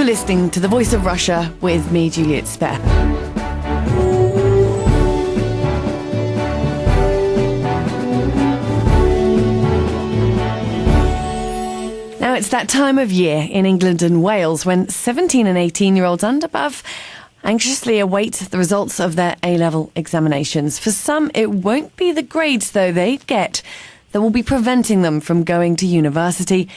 You're listening to The Voice of Russia with me, Juliet Spare. Now it's that time of year in England and Wales when 17 and 18-year-olds and above anxiously await the results of their A-level examinations. For some, it won't be the grades, though, they get that will be preventing them from going to university,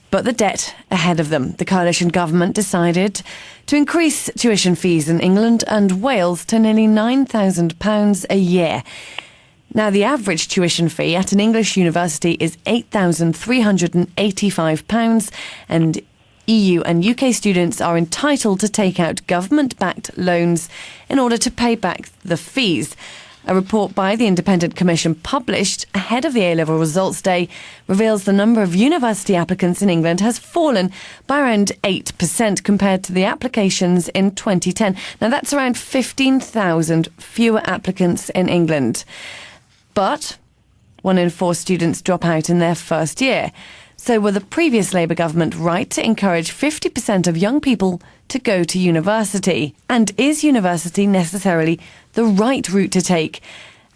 but the debt ahead of them. The coalition government decided to increase tuition fees in England and Wales to nearly £9,000 a year. Now, the average tuition fee at an English university is £8,385, and EU and UK students are entitled to take out government-backed loans in order to pay back the fees. A report by the Independent Commission published ahead of the A-level results day reveals the number of university applicants in England has fallen by around 8% compared to the applications in 2010. Now, that's around 15,000 fewer applicants in England. But 1 in 4 students drop out in their first year. So will the previous Labour government right to encourage 50% of young people to go to university? And is university necessarily the right route to take?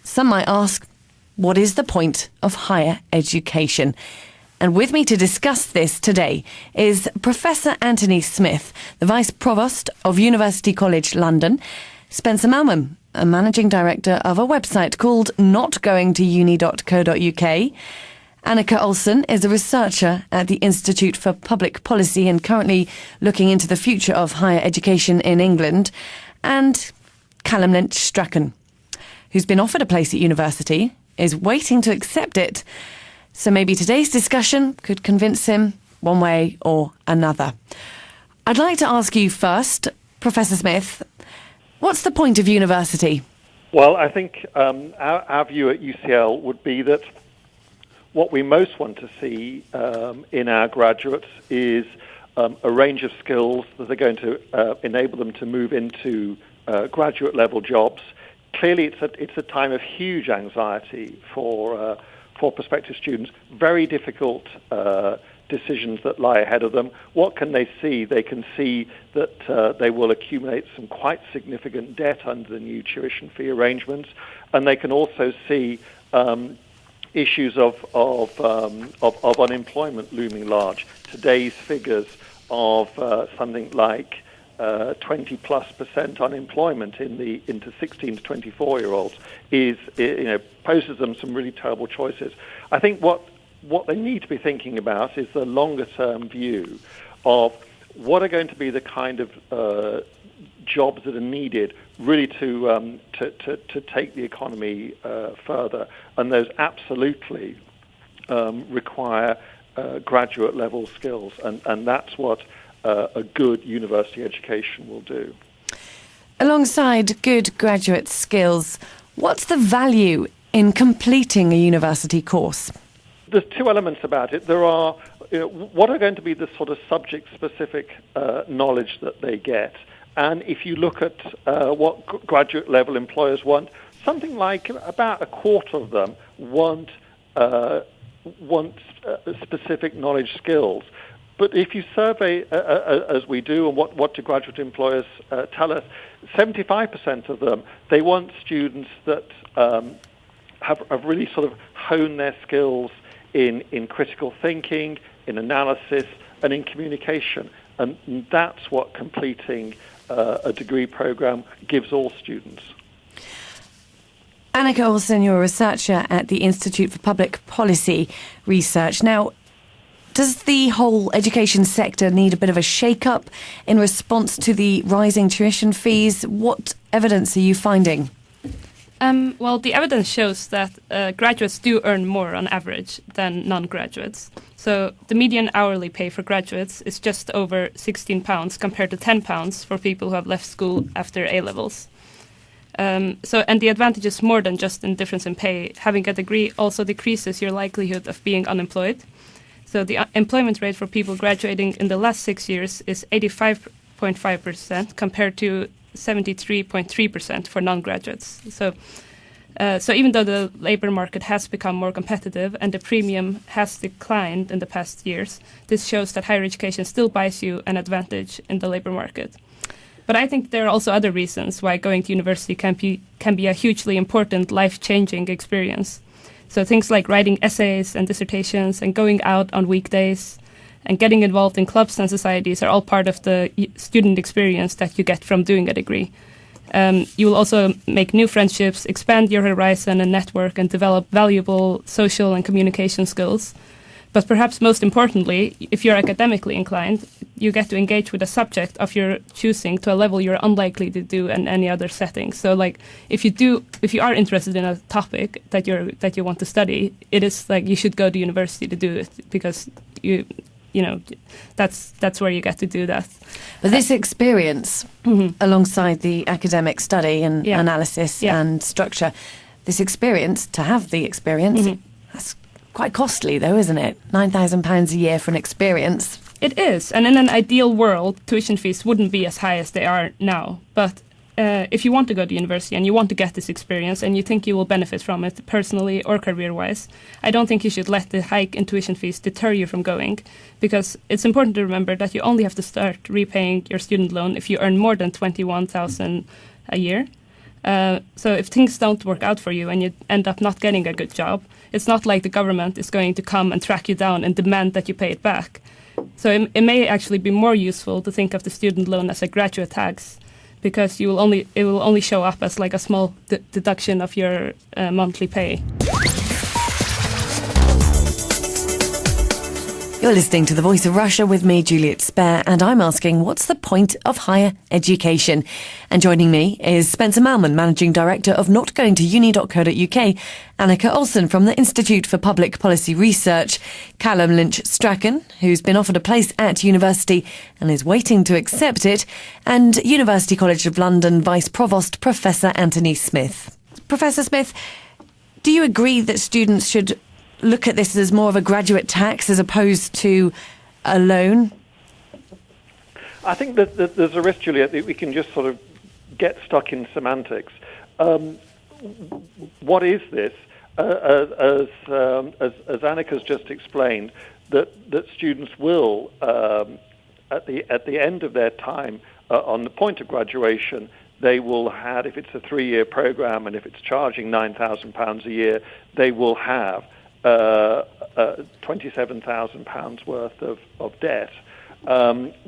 Some might ask, what is the point of higher education? And with me to discuss this today is Professor Anthony Smith, the Vice Provost of University College London, Spencer Malman, a managing director of a website called notgoingtouni.co.uk. Annika Olsen is a researcher at the Institute for Public Policy and currently looking into the future of higher education in England. And Callum Lynch-Strachan, who's been offered a place at university, is waiting to accept it. So maybe today's discussion could convince him one way or another. I'd like to ask you first, Professor Smith, what's the point of university? Well, I think our view at UCL would be that what we most want to see in our graduates is a range of skills that are going to enable them to move into graduate-level jobs. Clearly, it's a time of huge anxiety for prospective students, very difficult decisions that lie ahead of them. What can they see? They can see that they will accumulate some quite significant debt under the new tuition fee arrangements, and they can also see issues of unemployment looming large. Today's figures of something like 20+% unemployment into 16 to 24-year-olds poses them some really terrible choices. I think what they need to be thinking about is the longer-term view of what are going to be the kind of jobs that are needed really to take the economy further, and those absolutely require graduate level skills, and that's what a good university education will do. Alongside good graduate skills, what's the value in completing a university course? There's two elements about it. There are what are going to be the sort of subject-specific knowledge that they get. And if you look at what graduate-level employers want, something like about a quarter of them want specific knowledge skills. But if you survey, as we do, and what do graduate employers tell us, 75% of them, they want students that have really sort of honed their skills in critical thinking, in analysis, and in communication. And that's what completing a degree program gives all students. Annika Olsen, you're a researcher at the Institute for Public Policy Research. Now, does the whole education sector need a bit of a shake-up in response to the rising tuition fees? What evidence are you finding? Well, the evidence shows that graduates do earn more on average than non-graduates. So the median hourly pay for graduates is just over £16 compared to £10 for people who have left school after A-levels. And the advantage is more than just in difference in pay. Having a degree also decreases your likelihood of being unemployed. So the employment rate for people graduating in the last 6 years is 85.5% compared to 73.3% for non-graduates. So So even though the labor market has become more competitive and the premium has declined in the past years, this shows that higher education still buys you an advantage in the labor market. But I think there are also other reasons why going to university can be a hugely important, life-changing experience. So things like writing essays and dissertations and going out on weekdays and getting involved in clubs and societies are all part of the student experience that you get from doing a degree. You will also make new friendships, expand your horizon and network, and develop valuable social and communication skills. But perhaps most importantly, if you're academically inclined, you get to engage with a subject of your choosing to a level you're unlikely to do in any other setting. So, like, if you are interested in a topic that you want to study, it is like you should go to university to do it, because you know, that's where you get to do that. But this experience, alongside the academic study and analysis and structure, this experience, to have the experience, that's quite costly though, isn't it? £9,000 a year for an experience. It is, and in an ideal world, tuition fees wouldn't be as high as they are now. But if you want to go to university and you want to get this experience and you think you will benefit from it personally or career-wise, I don't think you should let the hike in tuition fees deter you from going, because it's important to remember that you only have to start repaying your student loan if you earn more than $21,000 a year. So if things don't work out for you and you end up not getting a good job, it's not like the government is going to come and track you down and demand that you pay it back. So it may actually be more useful to think of the student loan as a graduate tax, because it will only show up as like a small deduction of your monthly pay. You're listening to The Voice of Russia with me, Juliet Spare, and I'm asking, what's the point of higher education? And joining me is Spencer Malman, Managing Director of notgoingtouni.co.uk, Annika Olsen from the Institute for Public Policy Research, Callum Lynch-Strachan, who's been offered a place at university and is waiting to accept it, and University College of London Vice Provost Professor Anthony Smith. Professor Smith, do you agree that students should look at this as more of a graduate tax as opposed to a loan? I think that there's a risk, Juliet, that we can just sort of get stuck in semantics. What is this? As Annika's just explained, that students will, at the end of their time, on the point of graduation, they will have, if it's a 3-year program and if it's charging £9,000 a year, they will have £27,000 worth of debt,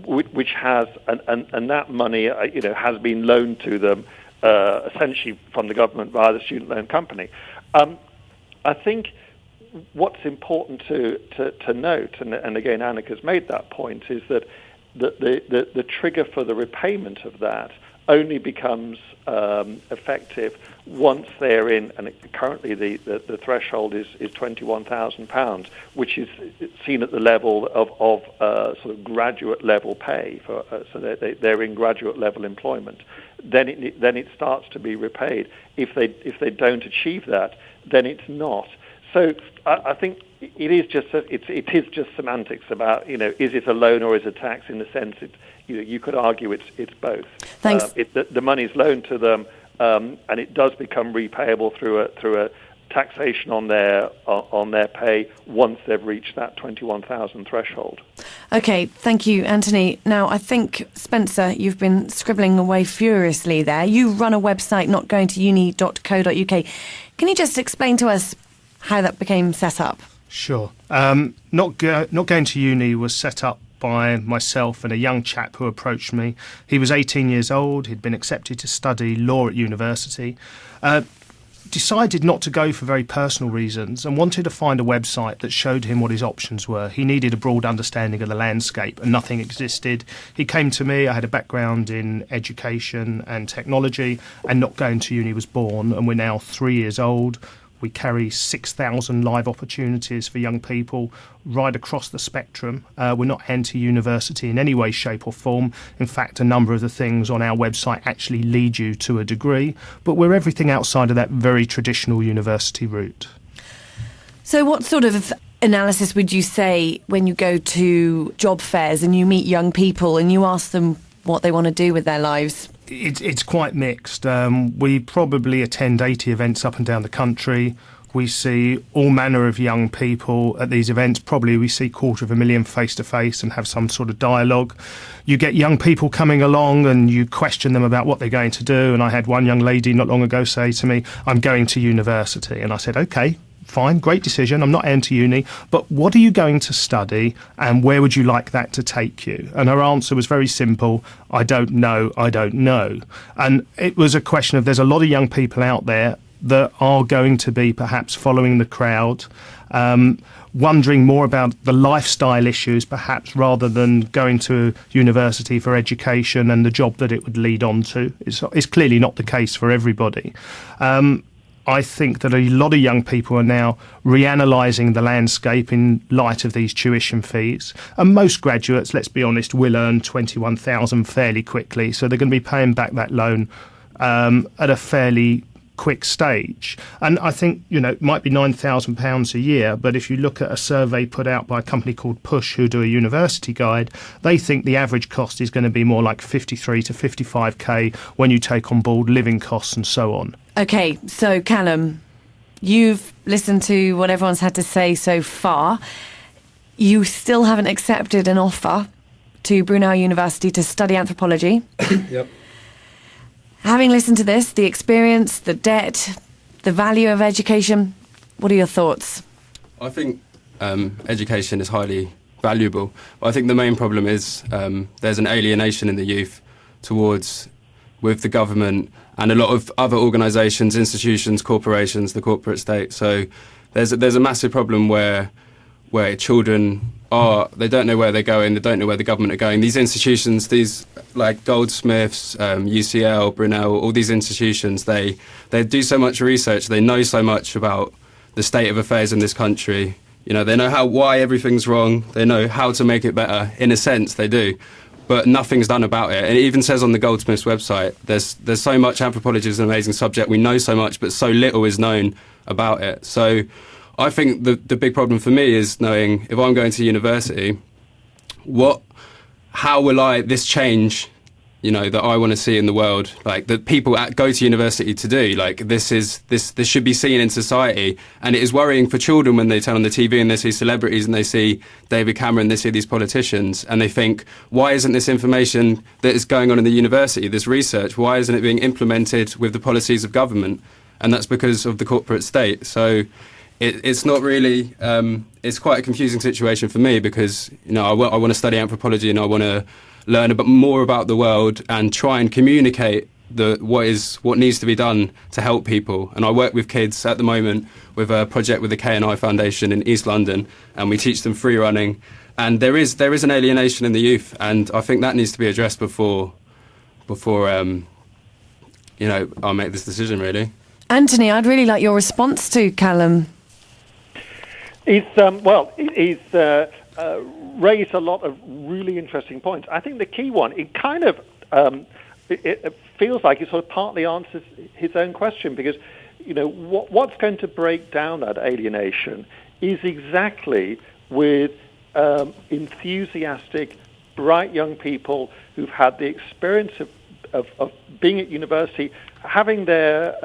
which has, and that money has been loaned to them essentially from the government via the student loan company. I think what's important to note, and again Annika's made that point, is that the trigger for the repayment of that only becomes effective once they're in, and currently the threshold is £21,000, which is seen at the level of sort of graduate level pay, so they're in graduate level employment. Then it starts to be repaid. If they don't achieve that, then it's not. So I think it is just semantics about, is it a loan or is it a tax, in the sense you could argue it's both. Thanks. The money's loaned to them, and it does become repayable through a taxation on their pay once they've reached that 21,000 threshold. Okay, thank you, Anthony. Now, I think, Spencer, you've been scribbling away furiously there. You run a website, notgoingtouni.co.uk. Can you just explain to us how that became set up? Sure. Not Going to Uni was set up by myself and a young chap who approached me. He was 18 years old, he'd been accepted to study law at university, decided not to go for very personal reasons and wanted to find a website that showed him what his options were. He needed a broad understanding of the landscape and nothing existed. He came to me, I had a background in education and technology, and Not Going to Uni was born, and we're now 3 years old. We carry 6,000 live opportunities for young people right across the spectrum. We're not anti-university in any way, shape or form. In fact, a number of the things on our website actually lead you to a degree, but we're everything outside of that very traditional university route. So what sort of analysis would you say when you go to job fairs and you meet young people and you ask them what they want to do with their lives? It's quite mixed. We probably attend 80 events up and down the country. We see all manner of young people at these events. Probably we see 250,000 face-to-face and have some sort of dialogue. You get young people coming along and you question them about what they're going to do. And I had one young lady not long ago say to me, I'm going to university. And I said, OK, fine, great decision. I'm not anti-uni. But what are you going to study and where would you like that to take you? And her answer was very simple. I don't know. I don't know. And it was a question of there's a lot of young people out there that are going to be perhaps following the crowd, wondering more about the lifestyle issues perhaps rather than going to university for education and the job that it would lead on to. It's clearly not the case for everybody. I think that a lot of young people are now reanalysing the landscape in light of these tuition fees. And most graduates, let's be honest, will earn $21,000 fairly quickly. So they're going to be paying back that loan at a fairly quick stage. And I think, it might be £9,000 a year, but if you look at a survey put out by a company called Push, who do a university guide, they think the average cost is going to be more like 53 to 55k when you take on board living costs and so on. OK, so Callum, you've listened to what everyone's had to say so far. You still haven't accepted an offer to Brunel University to study anthropology. Yep. Having listened to this, the experience, the debt, the value of education, what are your thoughts? I think education is highly valuable. But I think the main problem is there's an alienation in the youth with the government and a lot of other organisations, institutions, corporations, the corporate state. So there's a massive problem where children they don't know where they're going, they don't know where the government are going. These institutions, these like Goldsmiths, UCL, Brunel, all these institutions, they do so much research, they know so much about the state of affairs in this country. They know why everything's wrong, they know how to make it better, in a sense they do. But nothing's done about it. And it even says on the Goldsmiths website, there's so much. Anthropology is an amazing subject, we know so much, but so little is known about it. So I think the big problem for me is knowing if I'm going to university, how will this change, that I want to see in the world, like that people go to university to do. Like this should be seen in society, and it is worrying for children when they turn on the TV and they see celebrities and they see David Cameron, they see these politicians, and they think, why isn't this information that is going on in the university, this research, why isn't it being implemented with the policies of government? And that's because of the corporate state. So it's not really, it's quite a confusing situation for me because, I want to study anthropology and I want to learn a bit more about the world and try and communicate what needs to be done to help people. And I work with kids at the moment with a project with the K&I Foundation in East London, and we teach them free running. And there is an alienation in the youth, and I think that needs to be addressed before I make this decision, really. Anthony, I'd really like your response to Callum. He's raised a lot of really interesting points. I think the key one, it kind of it feels like it sort of partly answers his own question because, what's going to break down that alienation is exactly with enthusiastic, bright young people who've had the experience of being at university, having their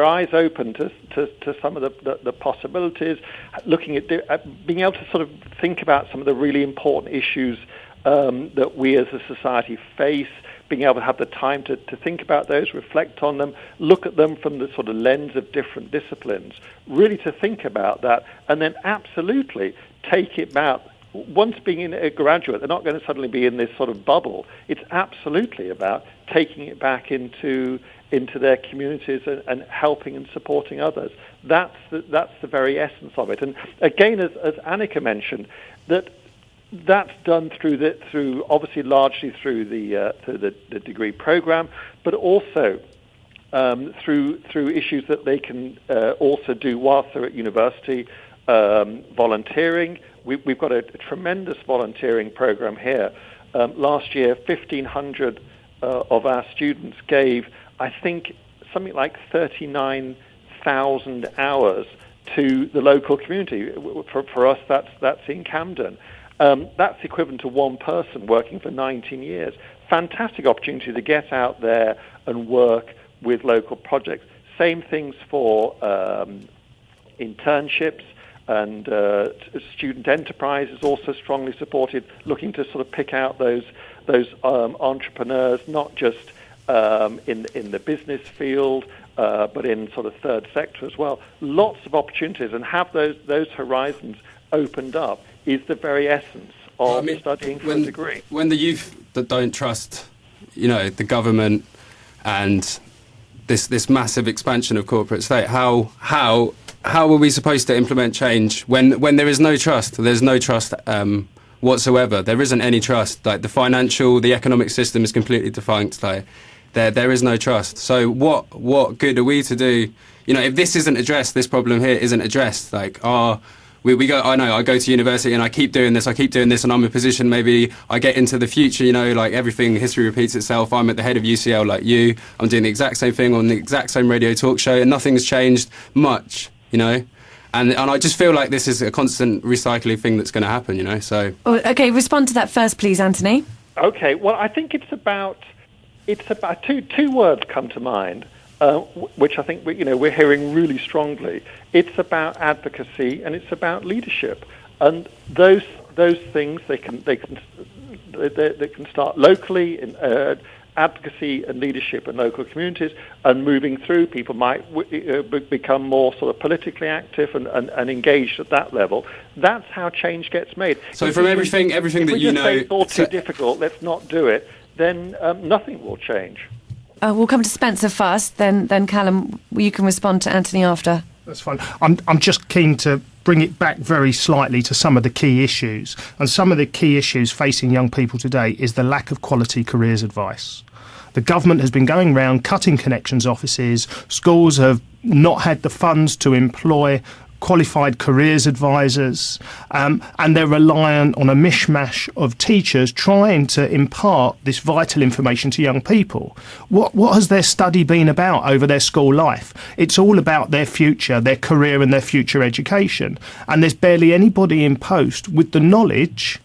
eyes open to some of the possibilities, looking at being able to sort of think about some of the really important issues that we as a society face, being able to have the time to think about those, reflect on them, look at them from the sort of lens of different disciplines, really to think about that, and then absolutely take it back. Once being a graduate, they're not going to suddenly be in this sort of bubble. It's absolutely about taking it back into their communities and helping and supporting others. That's the very essence of it. And again, as Annika mentioned, that's done through obviously largely through the degree program, but also through issues that they can also do whilst they're at university, volunteering. We've got a tremendous volunteering program here. Last year, 1,500 of our students gave, I think, something like 39,000 hours to the local community. For us, that's in Camden. That's equivalent to one person working for 19 years. Fantastic opportunity to get out there and work with local projects. Same things for internships, and student enterprise is also strongly supported, looking to sort of pick out those entrepreneurs, not just in the business field, but in sort of third sector as well. Lots of opportunities, and have those horizons opened up is the very essence of studying for a degree. When the youth that don't trust, the government and this massive expansion of corporate state, how are we supposed to implement change when there is no trust? There's no trust whatsoever. There isn't any trust. Like the economic system is completely defunct. Like there is no trust. So what good are we to do? If this isn't addressed, this problem here isn't addressed. Like we go. I go to university and I keep doing this, and I'm in a position. Maybe I get into the future. Like everything, history repeats itself. I'm at the head of UCL, like you. I'm doing the exact same thing on the exact same radio talk show, and nothing's changed much. And I just feel like this is a constant recycling thing that's going to happen. So. Okay, respond to that first, please, Anthony. Okay. Well, I think it's about two words come to mind. Which I think we're hearing really strongly. It's about advocacy and it's about leadership, and those things they can start locally in advocacy and leadership in local communities, and moving through, people might become more sort of politically active and engaged at that level. That's how change gets made. So from everything that say it's all too difficult, let's not do it, then nothing will change. We'll come to Spencer first, then Callum, you can respond to Anthony after. That's fine. I'm just keen to bring it back very slightly to some of the key issues. And some of the key issues facing young people today is the lack of quality careers advice. The government has been going around cutting connections offices. Schools have not had the funds to employ qualified careers advisors, and they're reliant on a mishmash of teachers trying to impart this vital information to young people. What has their study been about over their school life? It's all about their future, their career and their future education. And there's barely anybody in post with the knowledge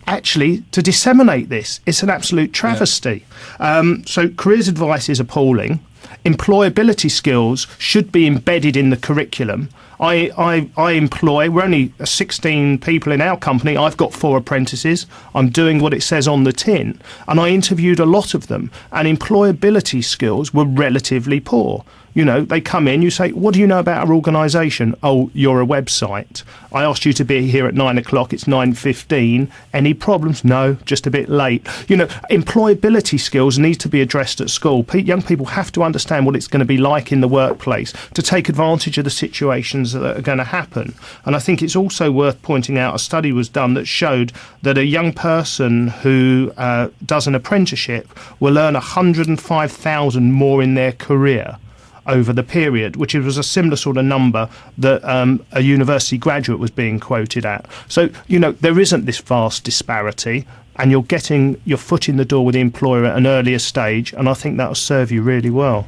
actually to disseminate this. It's an absolute travesty. Yeah. So careers advice is appalling. Employability skills should be embedded in the curriculum. I employ, we're only 16 people in our company. I've got 4 apprentices. I'm doing what it says on the tin. And I interviewed a lot of them, and employability skills were relatively poor. They come in, you say, what do you know about our organisation? Oh, you're a website. I asked you to be here at 9 o'clock, it's 9:15. Any problems? No, just a bit late. Employability skills need to be addressed at school. Young people have to understand what it's going to be like in the workplace to take advantage of the situations that are going to happen. And I think it's also worth pointing out, a study was done that showed that a young person who does an apprenticeship will earn 105,000 more in their career over the period, which was a similar sort of number that a university graduate was being quoted at. So, there isn't this vast disparity, and you're getting your foot in the door with the employer at an earlier stage, and I think that'll serve you really well.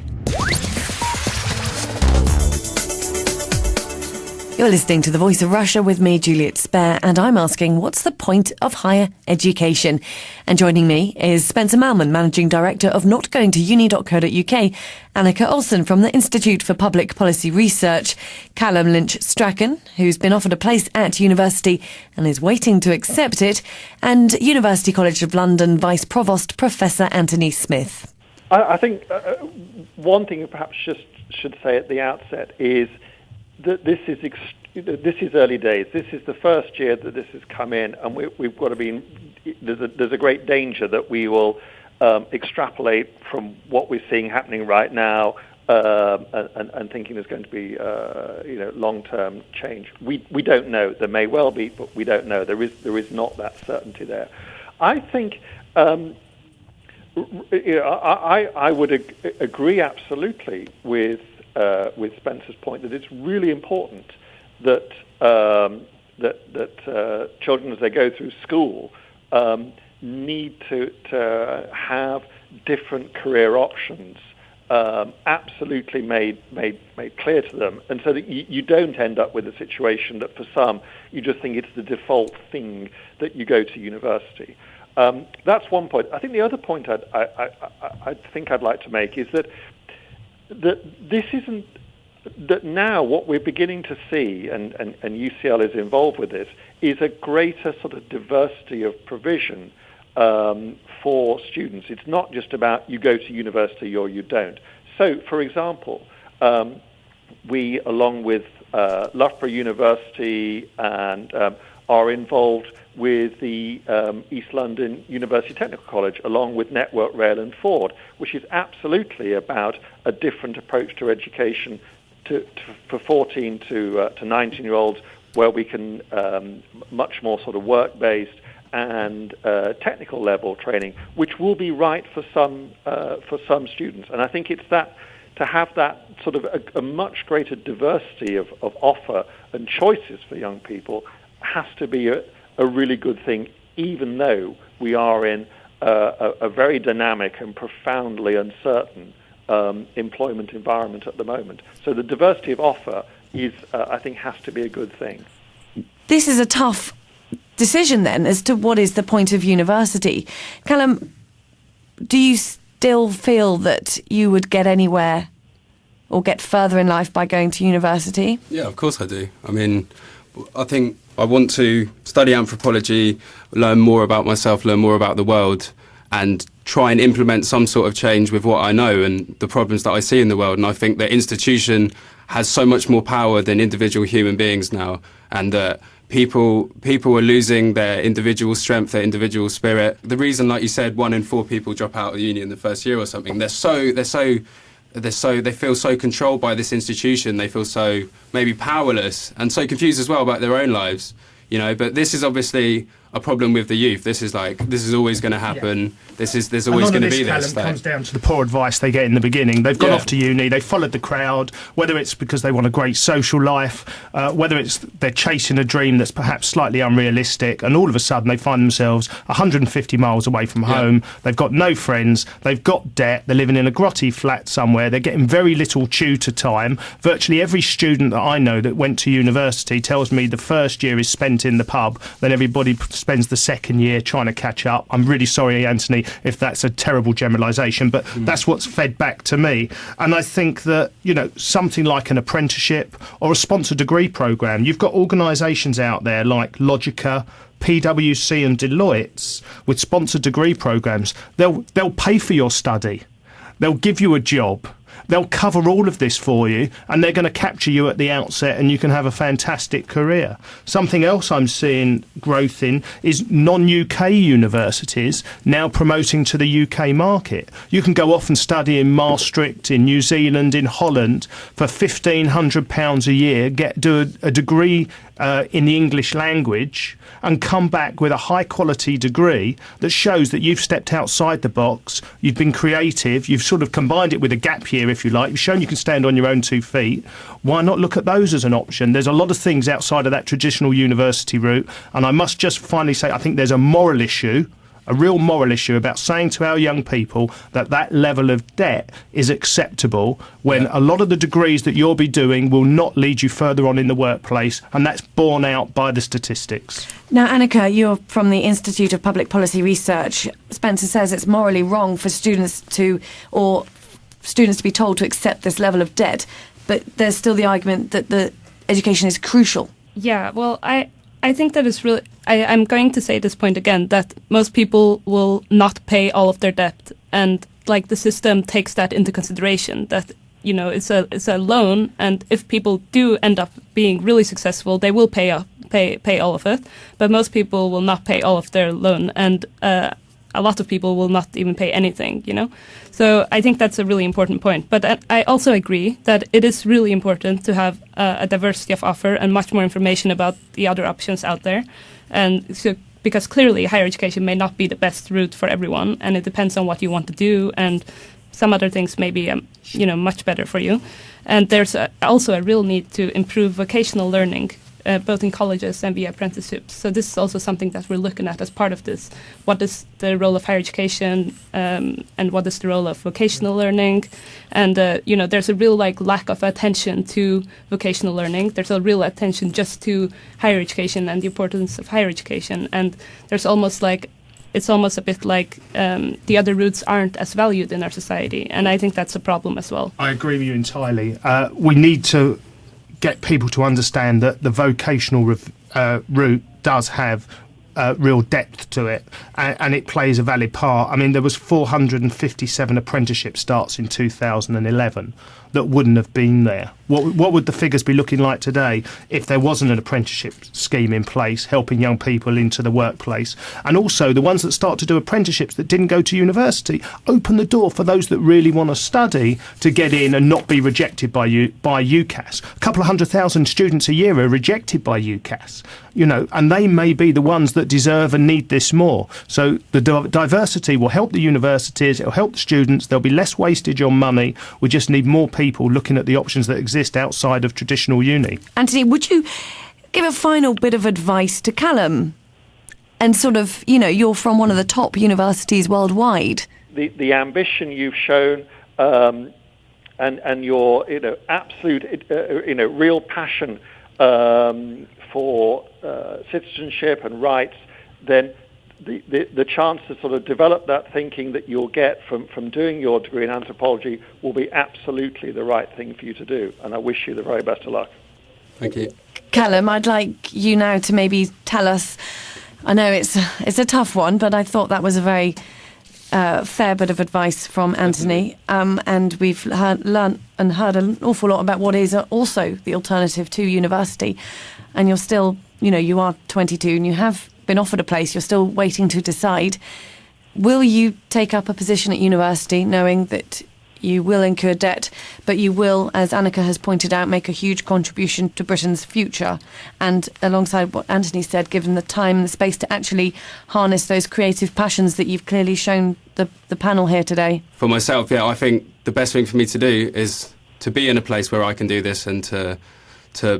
You're listening to The Voice of Russia with me, Juliet Spare, and I'm asking, what's the point of higher education? And joining me is Spencer Malman, Managing Director of notgoingtouni.co.uk, Annika Olsen from the Institute for Public Policy Research, Callum Lynch-Strachan, who's been offered a place at university and is waiting to accept it, and University College of London Vice Provost Professor Anthony Smith. I think one thing you perhaps just should say at the outset is that this is early days. This is the first year that this has come in, and we've got to be. There's a great danger that we will extrapolate from what we're seeing happening right now and thinking there's going to be long-term change. We don't know. There may well be, but we don't know. There is not that certainty there. I think. I would agree absolutely with Spencer's point that it's really important that children, as they go through school, need to have different career options absolutely made clear to them, and so that you don't end up with a situation that for some you just think it's the default thing that you go to university. That's one point. I think the other point I think I'd like to make is that this isn't that now what we're beginning to see, and UCL is involved with this, is a greater sort of diversity of provision for students. It's not just about you go to university or you don't. So, for example, we, along with Loughborough University, and are involved with the East London University Technical College, along with Network Rail and Ford, which is absolutely about a different approach to education for 14 to 19-year-olds, where we can much more sort of work-based and technical level training, which will be right for some students. And I think it's that, to have that sort of a much greater diversity of offer and choices for young people has to be a really good thing, even though we are in a very dynamic and profoundly uncertain employment environment at the moment. So the diversity of offer is, I think, has to be a good thing. This is a tough decision then as to what is the point of university. Callum, do you still feel that you would get anywhere or get further in life by going to university? Yeah, of course I do. I mean, I think I want to study anthropology, learn more about myself, learn more about the world, and try and implement some sort of change with what I know and the problems that I see in the world. And I think the institution has so much more power than individual human beings now, and that people are losing their individual strength, their individual spirit. The reason, like you said, 1 in 4 people drop out of uni in the first year or something, they feel so controlled by this institution. They feel so maybe powerless and so confused as well about their own lives, you know. But this is obviously a problem with the youth. This is always going to happen. Yeah. There's always going to be this. It comes down to the poor advice they get in the beginning. They've gone off to uni, they followed the crowd, whether it's because they want a great social life, whether it's they're chasing a dream that's perhaps slightly unrealistic, and all of a sudden they find themselves 150 miles away from home. They've got no friends, they've got debt, they're living in a grotty flat somewhere, they're getting very little tutor time. Virtually every student that I know that went to university tells me the first year is spent in the pub, then everybody spends the second year trying to catch up. I'm really sorry, Anthony, if that's a terrible generalisation, but that's what's fed back to me. And I think that, you know, something like an apprenticeship or a sponsored degree programme, you've got organisations out there like Logica, PwC and Deloitte with sponsored degree programmes. They'll pay for your study. They'll give you a job. They'll cover all of this for you, and they're going to capture you at the outset, and you can have a fantastic career. Something else I'm seeing growth in is non-UK universities now promoting to the UK market. You can go off and study in Maastricht, in New Zealand, in Holland for £1,500 a year, do a degree in the English language, and come back with a high-quality degree that shows that you've stepped outside the box, you've been creative, you've sort of combined it with a gap year, if you like, you've shown you can stand on your own 2 feet. Why not look at those as an option? There's a lot of things outside of that traditional university route, and I must just finally say I think there's a moral issue, a real moral issue about saying to our young people that that level of debt is acceptable when a lot of the degrees that you'll be doing will not lead you further on in the workplace, and that's borne out by the statistics. Now, Annika, you're from the Institute of Public Policy Research. Spencer says it's morally wrong for students to be told to accept this level of debt, but there's still the argument that the education is crucial. Yeah, well, I think that is really... I'm going to say this point again, that most people will not pay all of their debt, and like the system takes that into consideration, that, you know, it's a loan, and if people do end up being really successful, they will pay all of it, but most people will not pay all of their loan, and a lot of people will not even pay anything, you know. So I think that's a really important point. But I also agree that it is really important to have a diversity of offer and much more information about the other options out there. And so, because clearly higher education may not be the best route for everyone, and it depends on what you want to do, and some other things may be, much better for you. And there's also a real need to improve vocational learning both in colleges and via apprenticeships. So this is also something that we're looking at as part of this. What is the role of higher education, and what is the role of vocational learning? And there's a real lack of attention to vocational learning. There's a real attention just to higher education and the importance of higher education. And there's it's almost a bit like the other routes aren't as valued in our society, and I think that's a problem as well. I agree with you entirely. We need to get people to understand that the vocational route does have real depth to it, and it plays a valid part. I mean, there was 457 apprenticeship starts in 2011 that wouldn't have been there. What would the figures be looking like today if there wasn't an apprenticeship scheme in place helping young people into the workplace? And also the ones that start to do apprenticeships that didn't go to university open the door for those that really want to study to get in and not be rejected by UCAS. A couple of 100,000 students a year are rejected by UCAS, and they may be the ones that deserve and need this more. So the diversity will help the universities, it will help the students, there'll be less wastage on money. We just need more people looking at the options that exist outside of traditional uni. Anthony, would you give a final bit of advice to Callum? And sort of, you're from one of the top universities worldwide. The ambition you've shown, and your absolute real passion for citizenship and rights, then the chance to sort of develop that thinking that you'll get from doing your degree in anthropology will be absolutely the right thing for you to do. And I wish you the very best of luck. Thank you. Callum, I'd like you now to maybe tell us, I know it's a tough one, but I thought that was a very fair bit of advice from Anthony. And we've learned and heard an awful lot about what is also the alternative to university. And you're still, you are 22 and you have been offered a place, you're still waiting to decide. Will you take up a position at university knowing that you will incur debt, but you will, as Annika has pointed out, make a huge contribution to Britain's future? And alongside what Anthony said, given the time and the space to actually harness those creative passions that you've clearly shown the panel here today. For myself, I think the best thing for me to do is to be in a place where I can do this, and to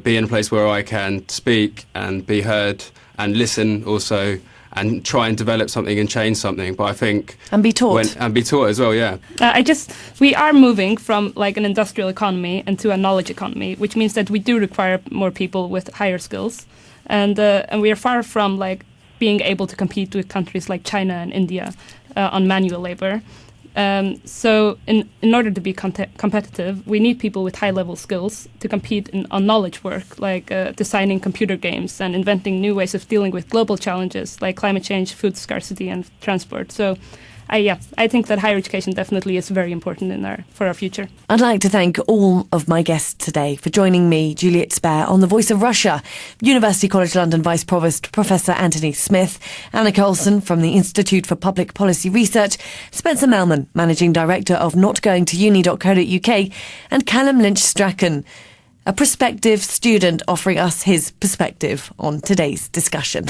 be in a place where I can speak and be heard and listen also, and try and develop something and change something. But I think... And be taught. And be taught as well, yeah. We are moving from an industrial economy into a knowledge economy, which means that we do require more people with higher skills. And we are far from being able to compete with countries like China and India on manual labor. So in order to be competitive, we need people with high-level skills to compete on knowledge work, like designing computer games and inventing new ways of dealing with global challenges like climate change, food scarcity, and transport. So I think that higher education definitely is very important for our future. I'd like to thank all of my guests today for joining me, Juliet Spare, on The Voice of Russia, University College London Vice Provost Professor Anthony Smith, Annika Olsen from the Institute for Public Policy Research, Spencer Melman, Managing Director of notgoingtouni.co.uk, and Callum Lynch-Strachan, a prospective student offering us his perspective on today's discussion.